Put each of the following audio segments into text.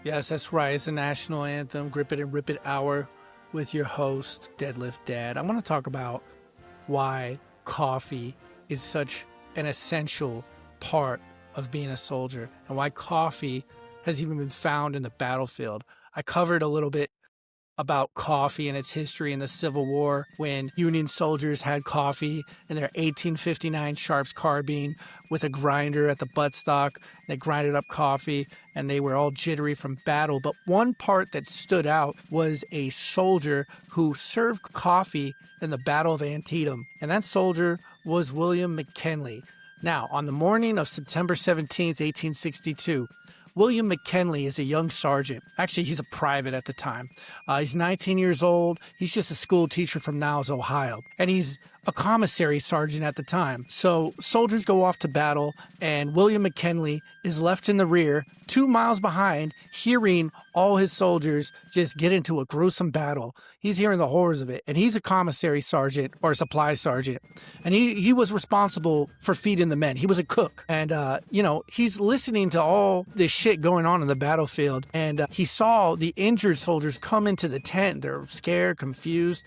Yes, that's right. It's the national anthem, Grip It and Rip It Hour with your host, Deadlift Dad. I want to talk about why coffee is such an essential part of being a soldier and why coffee has even been found in the battlefield. I covered a little bit about coffee and its history in the Civil War when Union soldiers had coffee in their 1859 Sharps carbine with a grinder at the buttstock. They grinded up coffee and they were all jittery from battle. But one part that stood out was a soldier who served coffee in the Battle of Antietam, and that soldier was William McKinley. Now, on the morning of September 17th, 1862, William McKinley is a young sergeant. Actually, he's a private at the time. He's 19 years old. He's just a school teacher from Niles, Ohio. And he's a commissary sergeant at the time. So soldiers go off to battle, and William McKinley is left in the rear, 2 miles behind, hearing all his soldiers just get into a gruesome battle. He's hearing the horrors of it. And he's a commissary sergeant or a supply sergeant. And he was responsible for feeding the men. He was a cook. And, he's listening to all this shit going on in the battlefield. And he saw the injured soldiers come into the tent. They're scared, confused.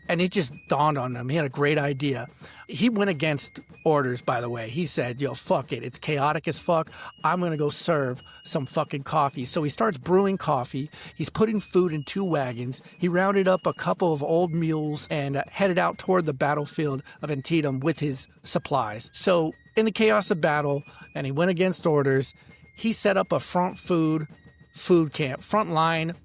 And it just dawned on him. He had a great idea. He went against orders, by the way. He said, yo, fuck it. It's chaotic as fuck. I'm going to go serve some fucking coffee. So he starts brewing coffee. He's putting food in 2 wagons. He rounded up a couple of old mules and headed out toward the battlefield of Antietam with his supplies. So in the chaos of battle, and he went against orders, he set up a frontline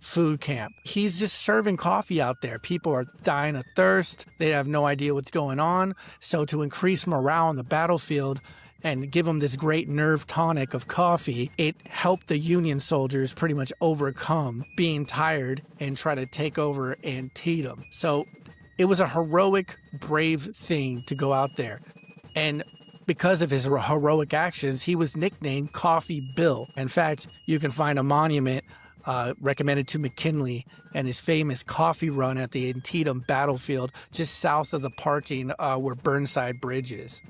food camp. He's just serving coffee out there. People are dying of thirst. They have no idea what's going on. So to increase morale on the battlefield and give them this great nerve tonic of coffee, it helped the Union soldiers pretty much overcome being tired and try to take over Antietam. So it was a heroic, brave thing to go out there. And because of his heroic actions, he was nicknamed Coffee Bill. In fact, you can find a monument recommended to McKinley and his famous coffee run at the Antietam battlefield just south of the parking where Burnside Bridge is.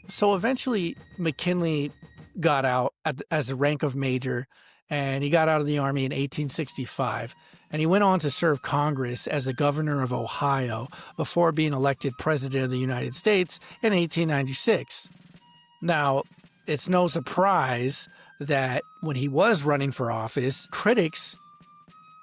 So eventually, McKinley got out as the rank of major, and he got out of the Army in 1865. And he went on to serve Congress as the governor of Ohio before being elected president of the United States in 1896. Now, it's no surprise that when he was running for office, critics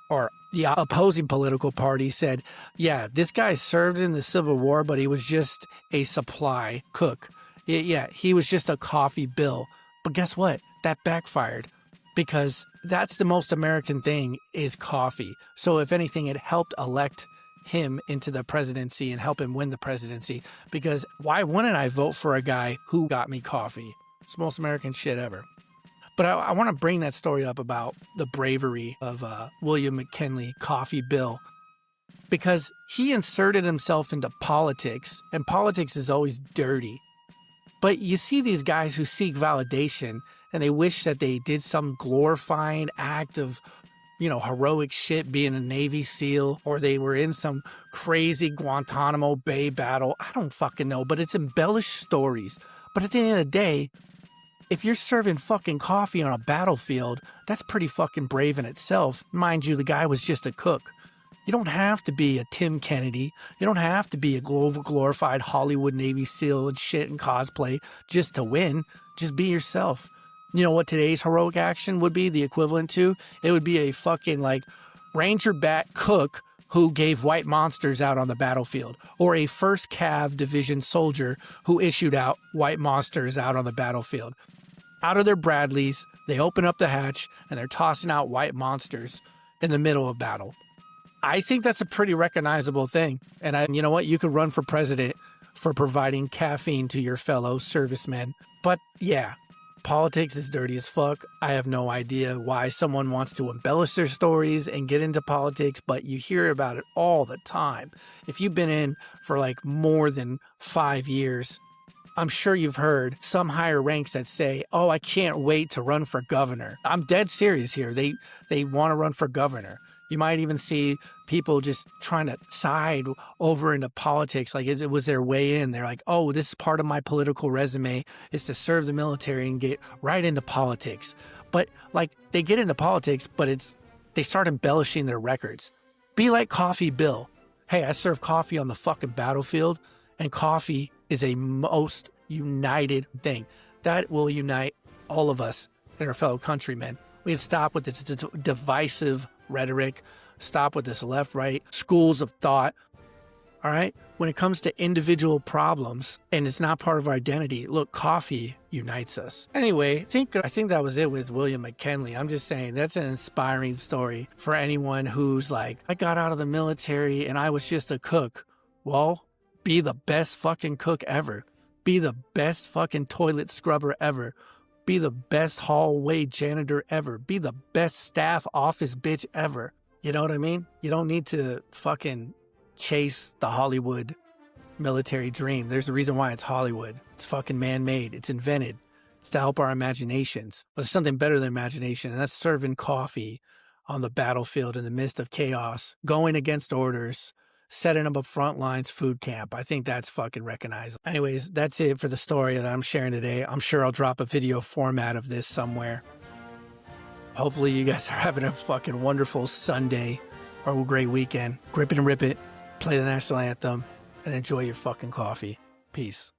or the opposing political party said, yeah, this guy served in the Civil War, but he was just a supply cook. Yeah, he was just a coffee bill. But guess what? That backfired. Because that's the most American thing is coffee. So if anything, it helped elect him into the presidency and help him win the presidency. Because why wouldn't I vote for a guy who got me coffee? It's the most American shit ever. But I want to bring that story up about the bravery of William McKinley, Coffee Bill, because he inserted himself into politics, and politics is always dirty. But you see these guys who seek validation, and they wish that they did some glorifying act of, heroic shit, being a Navy SEAL, or they were in some crazy Guantanamo Bay battle. I don't fucking know, but it's embellished stories. But at the end of the day, if you're serving fucking coffee on a battlefield, that's pretty fucking brave in itself. Mind you, the guy was just a cook. You don't have to be a Tim Kennedy. You don't have to be a glorified Hollywood Navy SEAL and shit and cosplay just to win. Just be yourself. You know what today's heroic action would be the equivalent to? It would be a fucking Ranger Bat cook who gave white monsters out on the battlefield, or a 1st Cav Division soldier who issued out white monsters out on the battlefield. Out of their Bradleys, they open up the hatch and they're tossing out white monsters in the middle of battle. I think that's a pretty recognizable thing. And you know what? You could run for president for providing caffeine to your fellow servicemen. But yeah, politics is dirty as fuck. I have no idea why someone wants to embellish their stories and get into politics, but you hear about it all the time. If you've been in for more than 5 years, I'm sure you've heard some higher ranks that say, oh, I can't wait to run for governor. I'm dead serious here. They want to run for governor. You might even see people just trying to side over into politics, it was their way in. They're like, oh, this is part of my political resume is to serve the military and get right into politics. But like they get into politics, but they start embellishing their records. Be like Coffee Bill. Hey, I serve coffee on the fucking battlefield, and coffee is a most united thing. That will unite all of us and our fellow countrymen. We need to stop with this divisive rhetoric, stop with this left-right schools of thought. All right? When it comes to individual problems and it's not part of our identity, look, coffee unites us. Anyway, I think that was it with William McKinley. I'm just saying that's an inspiring story for anyone who's like, I got out of the military and I was just a cook. Well, be the best fucking cook ever. Be the best fucking toilet scrubber ever. Be the best hallway janitor ever. Be the best staff office bitch ever. You know what I mean? You don't need to fucking chase the Hollywood military dream. There's a reason why it's Hollywood. It's fucking man-made. It's invented. It's to help our imaginations. But there's something better than imagination, and that's serving coffee on the battlefield in the midst of chaos, going against orders, setting up a front lines food camp. I think that's fucking recognizable. Anyways, that's it for the story that I'm sharing today. I'm sure I'll drop a video format of this somewhere. Hopefully you guys are having a fucking wonderful Sunday or a great weekend. Grip it and rip it. Play the national anthem, and enjoy your fucking coffee. Peace.